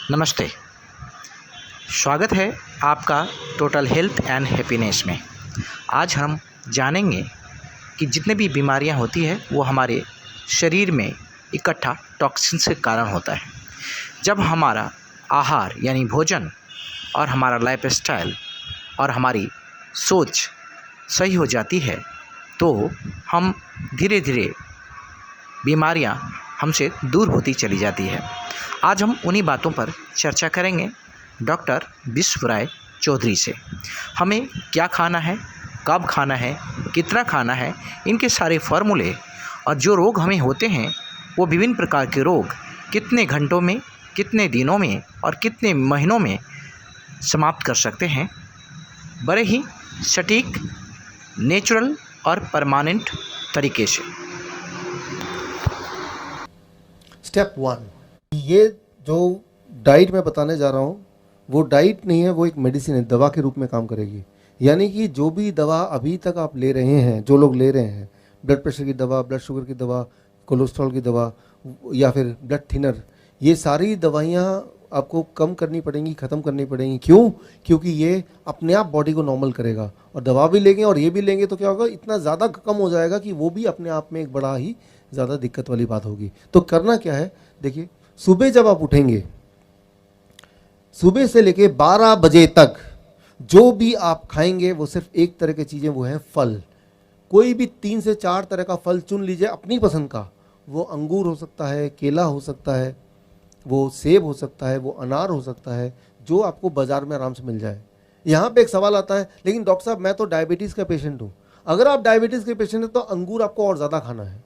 नमस्ते। स्वागत है आपका टोटल हेल्थ एंड हैप्पीनेस में। आज हम जानेंगे कि जितने भी बीमारियां होती है वो हमारे शरीर में इकट्ठा टॉक्सिन के कारण होता है। जब हमारा आहार यानी भोजन और हमारा लाइफस्टाइल और हमारी सोच सही हो जाती है तो हम धीरे धीरे बीमारियां हमसे दूर होती चली जाती है। आज हम उन्हीं बातों पर चर्चा करेंगे डॉक्टर विश्व राय चौधरी से। हमें क्या खाना है, कब खाना है, कितना खाना है, इनके सारे फार्मूले और जो रोग हमें होते हैं वो विभिन्न प्रकार के रोग कितने घंटों में, कितने दिनों में और कितने महीनों में समाप्त कर सकते हैं, बड़े ही सटीक, नेचुरल और परमानेंट तरीके से। स्टेप 1, ये जो डाइट मैं बताने जा रहा हूँ वो डाइट नहीं है, वो एक मेडिसिन है, दवा के रूप में काम करेगी। यानी कि जो भी दवा अभी तक आप ले रहे हैं, जो लोग ले रहे हैं, ब्लड प्रेशर की दवा, ब्लड शुगर की दवा, कोलेस्ट्रॉल की दवा या फिर ब्लड थिनर, ये सारी दवाइयाँ आपको कम करनी पड़ेंगी, ख़त्म करनी पड़ेंगी। क्यों? क्योंकि ये अपने आप बॉडी को नॉर्मल करेगा। और दवा भी लेंगे और ये भी लेंगे तो क्या होगा, इतना ज़्यादा कम हो जाएगा कि वो भी अपने आप में एक बड़ा ही ज़्यादा दिक्कत वाली बात होगी। तो करना क्या है, देखिए, सुबह जब आप उठेंगे, सुबह से लेके 12 बजे तक जो भी आप खाएंगे वो सिर्फ एक तरह की चीज़ें, वो है फल। कोई भी 3 से 4 तरह का फल चुन लीजिए अपनी पसंद का। वो अंगूर हो सकता है, केला हो सकता है, वो सेब हो सकता है, वो अनार हो सकता है, जो आपको बाज़ार में आराम से मिल जाए। यहाँ पे एक सवाल आता है, लेकिन डॉक्टर साहब मैं तो डायबिटीज़ का पेशेंट हूँ। अगर आप डायबिटीज़ के पेशेंट हैं तो अंगूर आपको और ज़्यादा खाना है।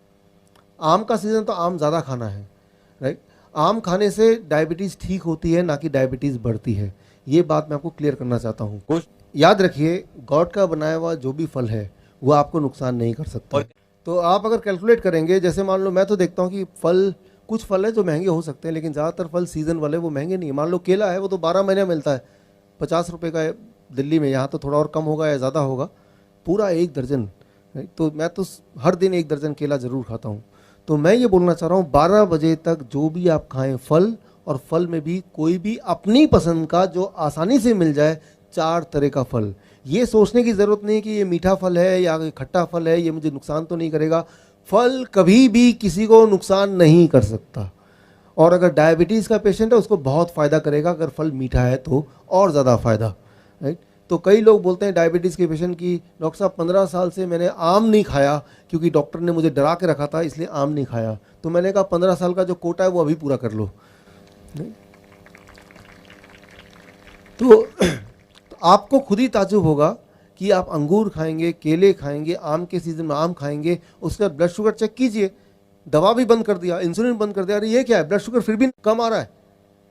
आम का सीज़न तो आम ज़्यादा खाना है, राइट। आम खाने से डायबिटीज़ ठीक होती है, ना कि डायबिटीज़ बढ़ती है। ये बात मैं आपको क्लियर करना चाहता हूँ। याद रखिए, गॉड का बनाया हुआ जो भी फल है वो आपको नुकसान नहीं कर सकता। तो आप अगर कैलकुलेट करेंगे, जैसे मान लो, मैं तो देखता हूँ कि फल, कुछ फल है जो महंगे हो सकते हैं, लेकिन ज़्यादातर फल सीज़न वाले वो महंगे नहीं है। मान लो केला है, वो तो 12 महीने मिलता है, 50 रुपये का है दिल्ली में। यहाँ तो थोड़ा और कम होगा या ज़्यादा होगा, पूरा 1 दर्जन। तो मैं तो हर दिन 1 दर्जन केला ज़रूर खाता हूँ। तो मैं ये बोलना चाह रहा हूँ, 12 बजे तक जो भी आप खाएं फल, और फल में भी कोई भी अपनी पसंद का जो आसानी से मिल जाए, 4 तरह का फल। ये सोचने की ज़रूरत नहीं कि ये मीठा फल है या खट्टा फल है, ये मुझे नुकसान तो नहीं करेगा। फल कभी भी किसी को नुकसान नहीं कर सकता। और अगर डायबिटीज़ का पेशेंट है उसको बहुत फ़ायदा करेगा, अगर फल मीठा है तो और ज़्यादा फ़ायदा, राइट। तो कई लोग बोलते हैं डायबिटीज़ के पेशेंट की, डॉक्टर साहब 15 साल से मैंने आम नहीं खाया क्योंकि डॉक्टर ने मुझे डरा के रखा था, इसलिए आम नहीं खाया। तो मैंने कहा 15 साल का जो कोटा है वो अभी पूरा कर लो। तो आपको खुद ही ताज्जुब होगा कि आप अंगूर खाएंगे, केले खाएंगे, आम के सीज़न में आम खाएंगे, उसके बाद ब्लड शुगर चेक कीजिए, दवा भी बंद कर दिया, इंसुलिन बंद कर दिया, अरे ये क्या है, ब्लड शुगर फिर भी कम आ रहा है।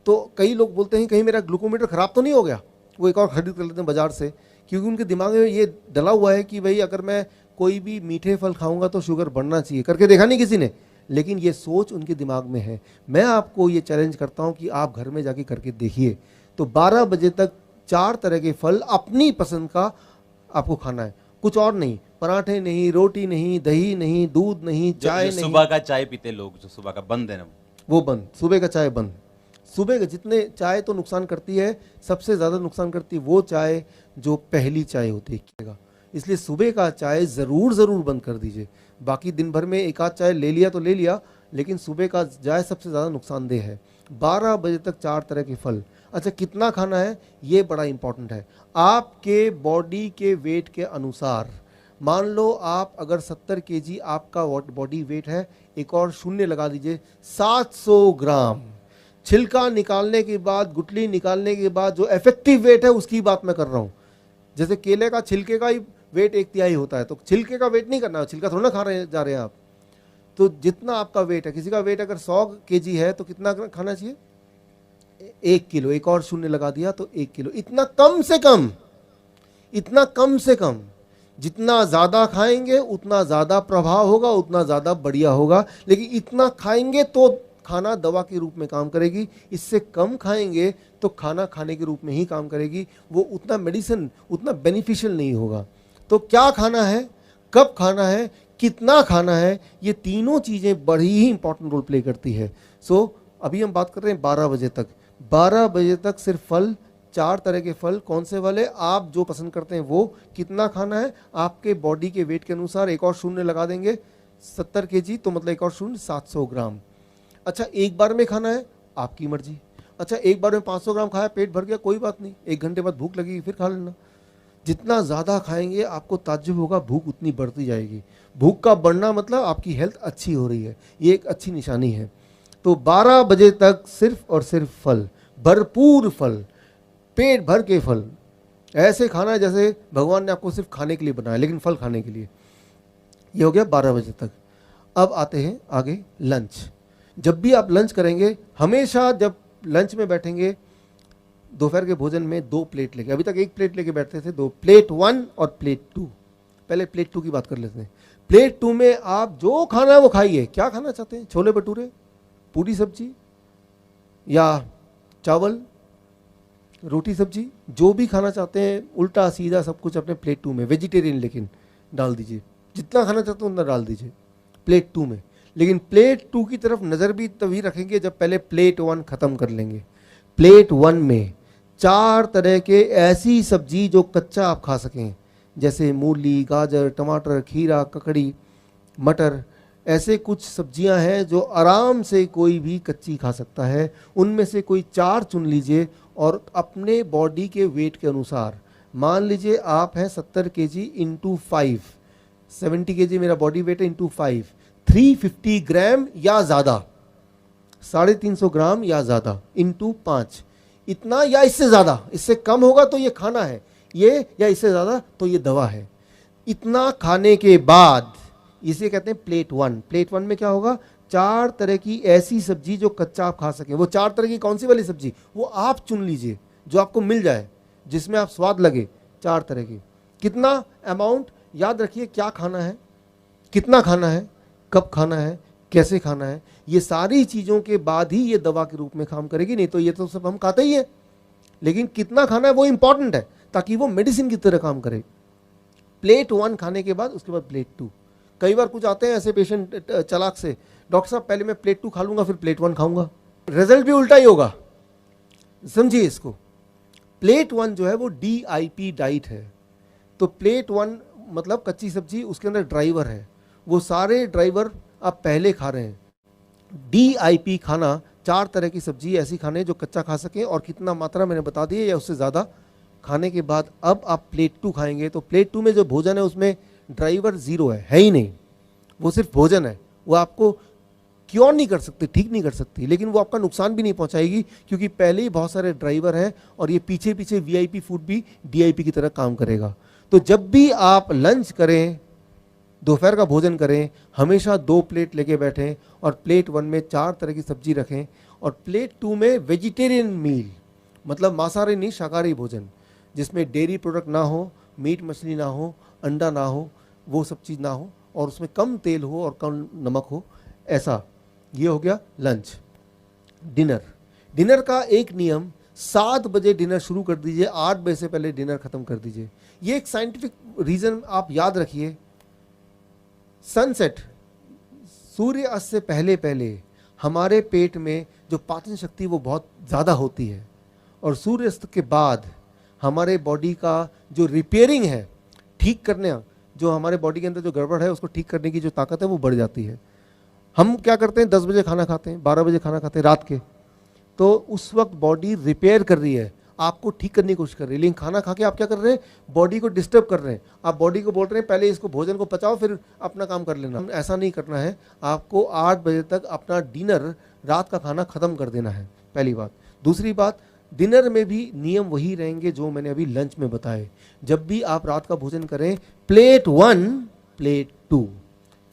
तो कई लोग बोलते हैं कहीं मेरा ग्लूकोमीटर ख़राब तो नहीं हो गया, वो एक और खरीद कर लेते हैं बाज़ार से, क्योंकि उनके दिमाग में ये डला हुआ है कि भाई अगर मैं कोई भी मीठे फल खाऊंगा तो शुगर बढ़ना चाहिए। करके देखा नहीं किसी ने, लेकिन ये सोच उनके दिमाग में है। मैं आपको ये चैलेंज करता हूँ कि आप घर में जाके करके देखिए। तो 12 बजे तक 4 तरह के फल अपनी पसंद का आपको खाना है, कुछ और नहीं। पराठे नहीं, रोटी नहीं, दही नहीं, दूध नहीं, चाय नहीं। सुबह का चाय पीते लोग, जो सुबह का बंद है ना, वो बंद। सुबह का चाय बंद। सुबह के जितने चाय तो नुकसान करती है, सबसे ज़्यादा नुकसान करती है वो चाय जो पहली चाय होती है। इसलिए सुबह का चाय ज़रूर बंद कर दीजिए। बाकी दिन भर में एक आध चाय ले लिया तो ले लिया, लेकिन सुबह का चाय सबसे ज़्यादा नुकसानदेह है। 12 बजे तक 4 तरह के फल। अच्छा, कितना खाना है ये बड़ा इंपॉर्टेंट है। आपके बॉडी के वेट के अनुसार, मान लो आप अगर 70 केजी आपका बॉडी वेट है, एक और शून्य लगा दीजिए, 700 ग्राम। छिलका निकालने के बाद, गुठली निकालने के बाद जो इफेक्टिव वेट है उसकी बात मैं कर रहा हूँ। जैसे केले का छिलके का ही वेट 1/3 होता है, तो छिलके का वेट नहीं करना है, छिलका थोड़ा ना खा रहे जा रहे हैं आप। तो जितना आपका वेट है, किसी का वेट अगर 100 केजी है तो कितना खाना चाहिए, 1 किलो। एक और शून्य लगा दिया तो 1 किलो। इतना कम से कम, इतना कम से कम। जितना ज़्यादा खाएंगे उतना ज़्यादा प्रभाव होगा, उतना ज़्यादा बढ़िया होगा। लेकिन इतना खाएंगे तो खाना दवा के रूप में काम करेगी, इससे कम खाएंगे तो खाना खाने के रूप में ही काम करेगी, वो उतना मेडिसिन, उतना बेनिफिशियल नहीं होगा। तो क्या खाना है, कब खाना है, कितना खाना है, ये तीनों चीज़ें बड़ी ही इंपॉर्टेंट रोल प्ले करती है। सो अभी हम बात कर रहे हैं 12 बजे तक। 12 बजे तक सिर्फ फल, 4 तरह के फल, कौन से वाले आप जो पसंद करते हैं वो। कितना खाना है आपके बॉडी के वेट के अनुसार, एक और शून्य लगा देंगे, 70 केजी तो मतलब एक और शून्य 700 ग्राम। अच्छा एक बार में खाना है आपकी मर्जी। अच्छा एक बार में 500 ग्राम खाया, पेट भर गया, कोई बात नहीं, 1 घंटे बाद भूख लगेगी फिर खा लेना। जितना ज़्यादा खाएंगे आपको ताज्जुब होगा, भूख उतनी बढ़ती जाएगी। भूख का बढ़ना मतलब आपकी हेल्थ अच्छी हो रही है, ये एक अच्छी निशानी है। तो 12 बजे तक सिर्फ और सिर्फ फल, भरपूर फल, पेट भर के फल। ऐसे खाना है जैसे भगवान ने आपको सिर्फ खाने के लिए बनाया, लेकिन फल खाने के लिए। ये हो गया 12 बजे तक। अब आते हैं आगे लंच। जब भी आप लंच करेंगे, हमेशा जब लंच में बैठेंगे, दोपहर के भोजन में 2 प्लेट लेके, अभी तक 1 प्लेट लेके बैठते थे, 2 प्लेट 1 और प्लेट 2। पहले प्लेट 2 की बात कर लेते हैं। प्लेट 2 में आप जो खाना है वो खाइए। क्या खाना चाहते हैं? छोले भटूरे, पूरी सब्जी या चावल, रोटी सब्जी, जो भी खाना चाहते हैं उल्टा सीधा सब कुछ अपने प्लेट 2 में, वेजिटेरियन लेकिन डाल दीजिए। जितना खाना चाहते हो उतना डाल दीजिए प्लेट 2 में। लेकिन प्लेट 2 की तरफ नज़र भी तभी रखेंगे जब पहले प्लेट 1 ख़त्म कर लेंगे। प्लेट 1 में 4 तरह के ऐसी सब्जी जो कच्चा आप खा सकें, जैसे मूली, गाजर, टमाटर, खीरा, ककड़ी, मटर, ऐसे कुछ सब्जियां हैं जो आराम से कोई भी कच्ची खा सकता है। उनमें से कोई 4 चुन लीजिए और अपने बॉडी के वेट के अनुसार, मान लीजिए आप हैं 70 केजी इंटू 5, 70 केजी मेरा बॉडी वेट है इंटू 5, 350 ग्राम या ज़्यादा, 350 ग्राम या ज़्यादा इंटू 5, इतना या इससे ज़्यादा। इससे कम होगा तो ये खाना है, ये या इससे ज़्यादा तो ये दवा है। इतना खाने के बाद इसे कहते हैं प्लेट 1। प्लेट 1 में क्या होगा? 4 तरह की ऐसी सब्जी जो कच्चा आप खा सकें। वो 4 तरह की कौन सी वाली सब्जी? वो आप चुन लीजिए जो आपको मिल जाए, जिसमें आप स्वाद लगे, 4 तरह की। कितना अमाउंट याद रखिए, क्या खाना है, कितना खाना है, कब खाना है, कैसे खाना है, ये सारी चीज़ों के बाद ही ये दवा के रूप में काम करेगी। नहीं तो ये तो सब हम खाते ही है, लेकिन कितना खाना है वो इंपॉर्टेंट है ताकि वो मेडिसिन की तरह काम करे। प्लेट 1 खाने के बाद उसके बाद प्लेट 2। कई बार कुछ आते हैं ऐसे पेशेंट चालाक से, डॉक्टर साहब पहले मैं प्लेट 2 खा लूंगा फिर प्लेट 1 खाऊंगा। रिजल्ट भी उल्टा ही होगा, समझिए इसको। प्लेट 1 जो है वो DIP डाइट है। तो प्लेट 1 मतलब कच्ची सब्जी, उसके अंदर ड्राइवर है, वो सारे ड्राइवर आप पहले खा रहे हैं। DIP खाना 4 तरह की सब्जी ऐसी खाने जो कच्चा खा सकें, और कितना मात्रा मैंने बता दी है, या उससे ज़्यादा खाने के बाद अब आप प्लेट 2 खाएंगे। तो प्लेट 2 में जो भोजन है उसमें ड्राइवर 0 है ही नहीं, वो सिर्फ भोजन है। वो आपको क्योर नहीं कर सकती, ठीक नहीं कर सकती, लेकिन वो आपका नुकसान भी नहीं पहुंचाएगी, क्योंकि पहले ही बहुत सारे ड्राइवर हैं और ये पीछे पीछे VIP फूड भी DIP की तरह काम करेगा। तो जब भी आप लंच करें, दोपहर का भोजन करें, हमेशा 2 प्लेट लेके बैठें और प्लेट 1 में 4 तरह की सब्जी रखें, और प्लेट 2 में वेजिटेरियन मील, मतलब मांसाहारी नहीं शाकाहारी भोजन, जिसमें डेयरी प्रोडक्ट ना हो, मीट मछली ना हो, अंडा ना हो, वो सब चीज़ ना हो, और उसमें कम तेल हो और कम नमक हो, ऐसा। ये हो गया लंच। डिनर, डिनर का एक नियम, 7 बजे डिनर शुरू कर दीजिए, 8 बजे से पहले डिनर खत्म कर दीजिए। ये एक साइंटिफिक रीज़न आप याद रखिए। सनसेट, सूर्यास्त से पहले पहले हमारे पेट में जो पाचन शक्ति वो बहुत ज़्यादा होती है, और सूर्यास्त के बाद हमारे बॉडी का जो रिपेयरिंग है, ठीक करने, जो हमारे बॉडी के अंदर जो गड़बड़ है उसको ठीक करने की जो ताकत है वो बढ़ जाती है। हम क्या करते हैं, 10 बजे खाना खाते हैं, 12 बजे खाना खाते हैं रात के, तो उस वक्त बॉडी रिपेयर कर रही है, आपको ठीक करने की कोशिश कर रही है। लेकिन खाना खा के आप क्या कर रहे हैं, बॉडी को डिस्टर्ब कर रहे हैं। आप बॉडी को बोल रहे हैं पहले इसको भोजन को पचाओ फिर अपना काम कर लेना। ऐसा नहीं करना है, आपको 8 बजे तक अपना डिनर, रात का खाना ख़त्म कर देना है, पहली बात। दूसरी बात, डिनर में भी नियम वही रहेंगे जो मैंने अभी लंच में बताए। जब भी आप रात का भोजन करें, प्लेट 1, प्लेट 2,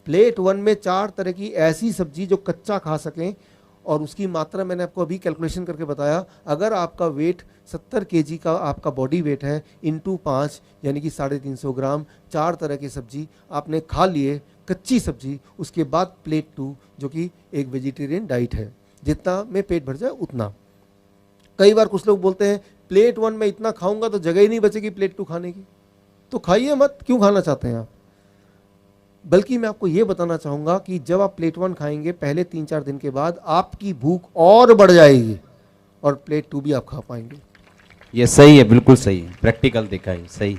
प्लेट 1 में 4 तरह की ऐसी सब्जी जो कच्चा खा सकें, और उसकी मात्रा मैंने आपको अभी कैलकुलेशन करके बताया। अगर आपका वेट 70 केजी का आपका बॉडी वेट है, इंटू 5 यानी कि 350 ग्राम, 4 तरह की सब्जी आपने खा लिए, कच्ची सब्जी, उसके बाद प्लेट 2 जो कि एक वेजिटेरियन डाइट है, जितना में पेट भर जाए उतना। कई बार कुछ लोग बोलते हैं प्लेट 1 में इतना खाऊंगा तो जगह ही नहीं बचेगी प्लेट 2 खाने की, तो खाइए मत, क्यों खाना चाहते हैं आप। बल्कि मैं आपको ये बताना चाहूँगा कि जब आप प्लेट 1 खाएंगे, पहले 3-4 दिन के बाद आपकी भूख और बढ़ जाएगी, और प्लेट 2 भी आप खा पाएंगे। ये सही है, बिल्कुल सही है, प्रैक्टिकल देखा है, सही।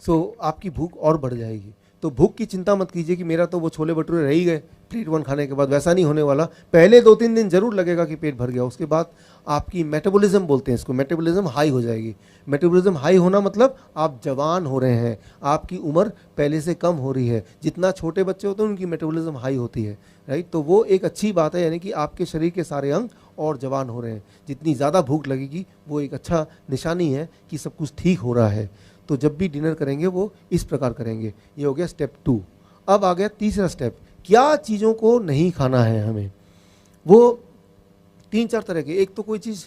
सो आपकी भूख और बढ़ जाएगी। तो भूख की चिंता मत कीजिए कि मेरा तो वो छोले भटूरे रह ही गए प्लेट 1 खाने के बाद, वैसा नहीं होने वाला। पहले 2-3 दिन जरूर लगेगा कि पेट भर गया, उसके बाद आपकी मेटाबॉलिज्म बोलते हैं इसको, मेटाबॉलिज्म हाई हो जाएगी। मेटाबॉलिज्म हाई होना मतलब आप जवान हो रहे हैं, आपकी उम्र पहले से कम हो रही है। जितना छोटे बच्चे होते हैं उनकी मेटाबॉलिज्म हाई होती है, राइट। तो वो एक अच्छी बात है, यानी कि आपके शरीर के सारे अंग और जवान हो रहे हैं। जितनी ज़्यादा भूख लगेगी वो एक अच्छा निशानी है कि सब कुछ ठीक हो रहा है। तो जब भी डिनर करेंगे वो इस प्रकार करेंगे। ये हो गया स्टेप 2। अब आ गया तीसरा स्टेप, क्या चीज़ों को नहीं खाना है हमें। वो 3-4 तरह के, एक तो कोई चीज़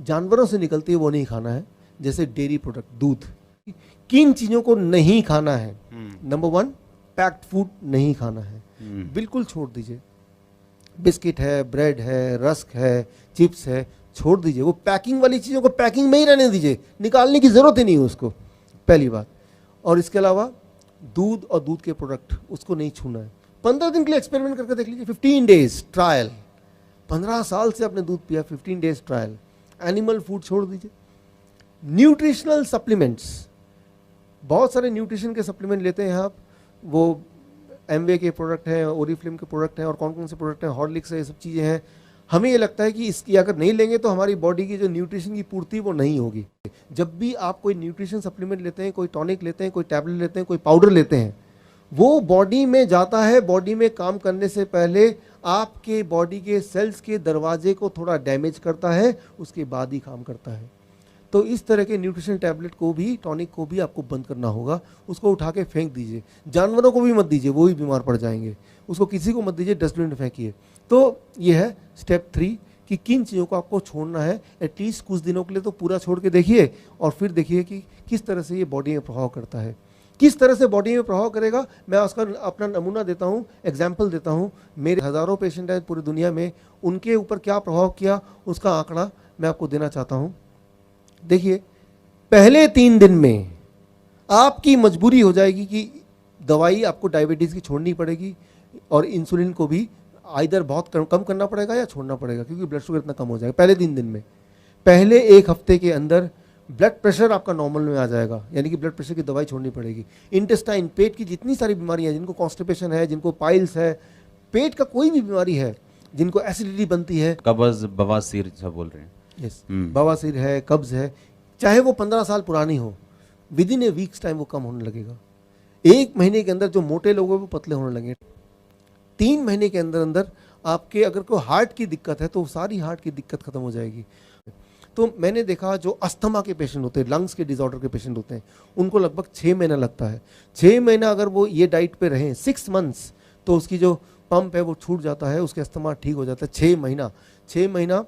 जानवरों से निकलती है वो नहीं खाना है, जैसे डेयरी प्रोडक्ट, दूध। किन चीज़ों को नहीं खाना है? नंबर 1, पैक्ड फूड नहीं खाना है, बिल्कुल छोड़ दीजिए। बिस्किट है, ब्रेड है, रस्क है, चिप्स है, छोड़ दीजिए। वो पैकिंग वाली चीज़ों को पैकिंग में ही रहने दीजिए, निकालने की ज़रूरत ही नहीं है उसको, पहली बात। और इसके अलावा दूध और दूध के प्रोडक्ट, उसको नहीं छूना है। 15 दिन के लिए एक्सपेरिमेंट करके देख लीजिए, 15 डेज ट्रायल। 15 साल से आपने दूध पिया, 15 डेज ट्रायल। एनिमल फूड छोड़ दीजिए। न्यूट्रिशनल सप्लीमेंट्स, बहुत सारे न्यूट्रिशन के सप्लीमेंट लेते हैं आप, वो एमवे के प्रोडक्ट हैं, ओरिफ्लेम के प्रोडक्ट हैं, और कौन कौन से प्रोडक्ट हैं, हॉर्लिक्स है, ये सब चीज़ें हैं। हमें ये लगता है कि इसकी अगर नहीं लेंगे तो हमारी बॉडी की जो न्यूट्रिशन की पूर्ति वो नहीं होगी। जब भी आप कोई न्यूट्रिशन सप्लीमेंट लेते हैं, कोई टॉनिक लेते हैं, कोई टैबलेट लेते हैं, कोई पाउडर लेते हैं, वो बॉडी में जाता है, बॉडी में काम करने से पहले आपके बॉडी के सेल्स के दरवाजे को थोड़ा डैमेज करता है, उसके बाद ही काम करता है। तो इस तरह के न्यूट्रिशन टैबलेट को भी, टॉनिक को भी आपको बंद करना होगा। उसको उठा के फेंक दीजिए। जानवरों को भी मत दीजिए, वो भी बीमार पड़ जाएंगे। उसको किसी को मत दीजिए, डस्टबिन में फेंकिए। तो ये है स्टेप 3 कि किन चीज़ों को आपको छोड़ना है। एटलीस्ट कुछ दिनों के लिए तो पूरा छोड़ के देखिए, और फिर देखिए कि किस तरह से ये बॉडी में प्रभाव करता है। किस तरह से बॉडी में प्रभाव करेगा, मैं उसका अपना नमूना देता हूँ, एग्जाम्पल देता हूँ। मेरे हज़ारों पेशेंट हैं पूरी दुनिया में, उनके ऊपर क्या प्रभाव किया उसका आंकड़ा मैं आपको देना चाहता हूँ। देखिए, पहले 3 दिन में आपकी मजबूरी हो जाएगी कि दवाई आपको डायबिटीज़ की छोड़नी पड़ेगी, और इंसुलिन को भी आइदर बहुत कम करना पड़ेगा या छोड़ना पड़ेगा, क्योंकि ब्लड शुगर इतना कम हो जाएगा पहले 3 दिन में। पहले 1 हफ्ते के अंदर ब्लड प्रेशर आपका नॉर्मल में आ जाएगा, यानी कि ब्लड प्रेशर की दवाई छोड़नी पड़ेगी। इंटेस्टाइन, पेट की जितनी सारी बीमारियां, जिनको कॉन्स्टिपेशन है, जिनको पाइल्स है, पेट का कोई भी बीमारी है, जिनको एसिडिटी बनती है, कब्ज, बवासीर सब बोल रहे हैं, यस, बवासीर है, कब्ज है, चाहे वो 15 साल पुरानी हो, with in A weeks time वो कम होने लगेगा। 1 महीने के अंदर जो मोटे लोग हैं वो पतले होने लगे। 3 महीने के अंदर अंदर आपके अगर कोई हार्ट की दिक्कत है तो सारी हार्ट की दिक्कत खत्म हो जाएगी। तो मैंने देखा जो अस्थमा के पेशेंट होते हैं, लंग्स के डिसऑर्डर के पेशेंट होते हैं, उनको लगभग 6 महीना लगता है। 6 महीना अगर वो ये डाइट पे रहें, 6 मंथ्स, तो उसकी जो पंप है वो छूट जाता है, उसके अस्थमा ठीक हो जाता है। 6 महीना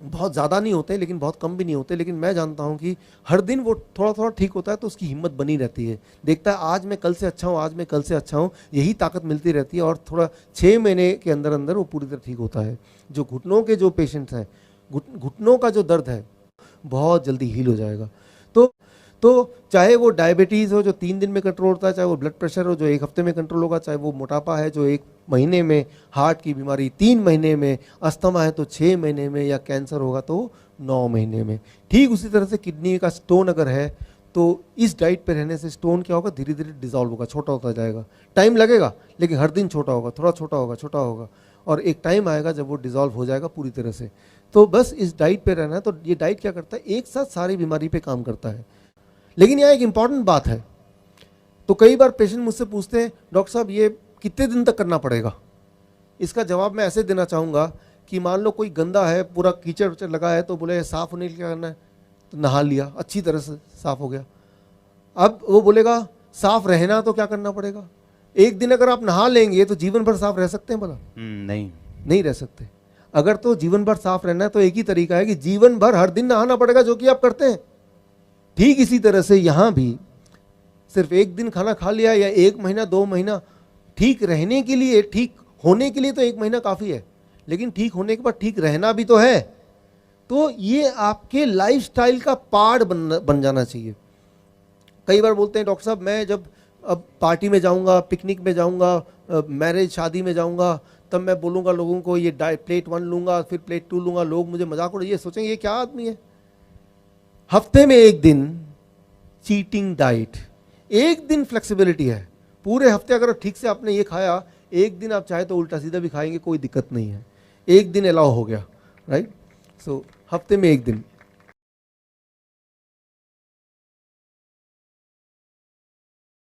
बहुत ज़्यादा नहीं होते लेकिन बहुत कम भी नहीं होते, लेकिन मैं जानता हूँ कि हर दिन वो थोड़ा थोड़ा ठीक होता है, तो उसकी हिम्मत बनी रहती है। देखता है आज मैं कल से अच्छा हूँ, आज मैं कल से अच्छा हूँ, यही ताकत मिलती रहती है, और थोड़ा 6 महीने के अंदर अंदर वो पूरी तरह ठीक होता है। जो घुटनों के जो पेशेंट्स हैं, घुटनों का जो दर्द है बहुत जल्दी हील हो जाएगा। तो चाहे वो डायबिटीज़ हो जो 3 दिन में कंट्रोल होता है, चाहे वो ब्लड प्रेशर हो जो 1 हफ्ते में कंट्रोल होगा, चाहे वो मोटापा है जो 1 महीने में, हार्ट की बीमारी 3 महीने में, अस्थमा है तो 6 महीने में, या कैंसर होगा तो 9 महीने में। ठीक उसी तरह से किडनी का स्टोन अगर है तो इस डाइट पे रहने से स्टोन क्या होगा, धीरे धीरे डिजॉल्व होगा, छोटा होता जाएगा। टाइम लगेगा लेकिन हर दिन छोटा होगा, थोड़ा छोटा होगा, छोटा होगा, और एक टाइम आएगा जब वो डिजॉल्व हो जाएगा पूरी तरह से। तो बस इस डाइट पे रहना है। तो ये डाइट क्या करता है, एक साथ सारी बीमारी पे काम करता है। लेकिन यहाँ एक इंपॉर्टेंट बात है, तो कई बार पेशेंट मुझसे पूछते हैं, डॉक्टर साहब ये कितने दिन तक करना पड़ेगा। इसका जवाब मैं ऐसे देना चाहूँगा कि मान लो कोई गंदा है, पूरा कीचड़ विचड़ लगा है, तो बोले साफ़ होने के लिए क्या करना है, तो नहा लिया, अच्छी तरह से साफ़ हो गया। अब वो बोलेगा साफ़ रहना तो क्या करना पड़ेगा। एक दिन अगर आप नहा लेंगे तो जीवन भर साफ़ रह सकते हैं भला? नहीं रह सकते। अगर तो जीवन भर साफ़ रहना है तो एक ही तरीका है कि जीवन भर हर दिन नहाना पड़ेगा, जो कि आप करते हैं। ठीक इसी तरह से यहाँ भी सिर्फ एक दिन खाना खा लिया या 1 महीना 2 महीना, ठीक रहने के लिए, ठीक होने के लिए तो 1 महीना काफ़ी है, लेकिन ठीक होने के बाद ठीक रहना भी तो है। तो ये आपके लाइफस्टाइल का पार्ट बन जाना चाहिए। कई बार बोलते हैं डॉक्टर साहब मैं जब अब पार्टी में जाऊंगा, पिकनिक में जाऊंगा, मैरिज शादी में जाऊंगा, तब मैं बोलूँगा लोगों को ये प्लेट 1 लूँगा फिर प्लेट 2 लूँगा, लोग मुझे मजाक उड़ाएंगे, ये सोचेंगे ये क्या आदमी है। हफ्ते में एक दिन चीटिंग डाइट, एक दिन फ्लेक्सिबिलिटी है। पूरे हफ्ते अगर ठीक से आपने ये खाया, एक दिन आप चाहे तो उल्टा सीधा भी खाएंगे, कोई दिक्कत नहीं है, एक दिन अलाउ हो गया, राइट। सो हफ्ते में एक दिन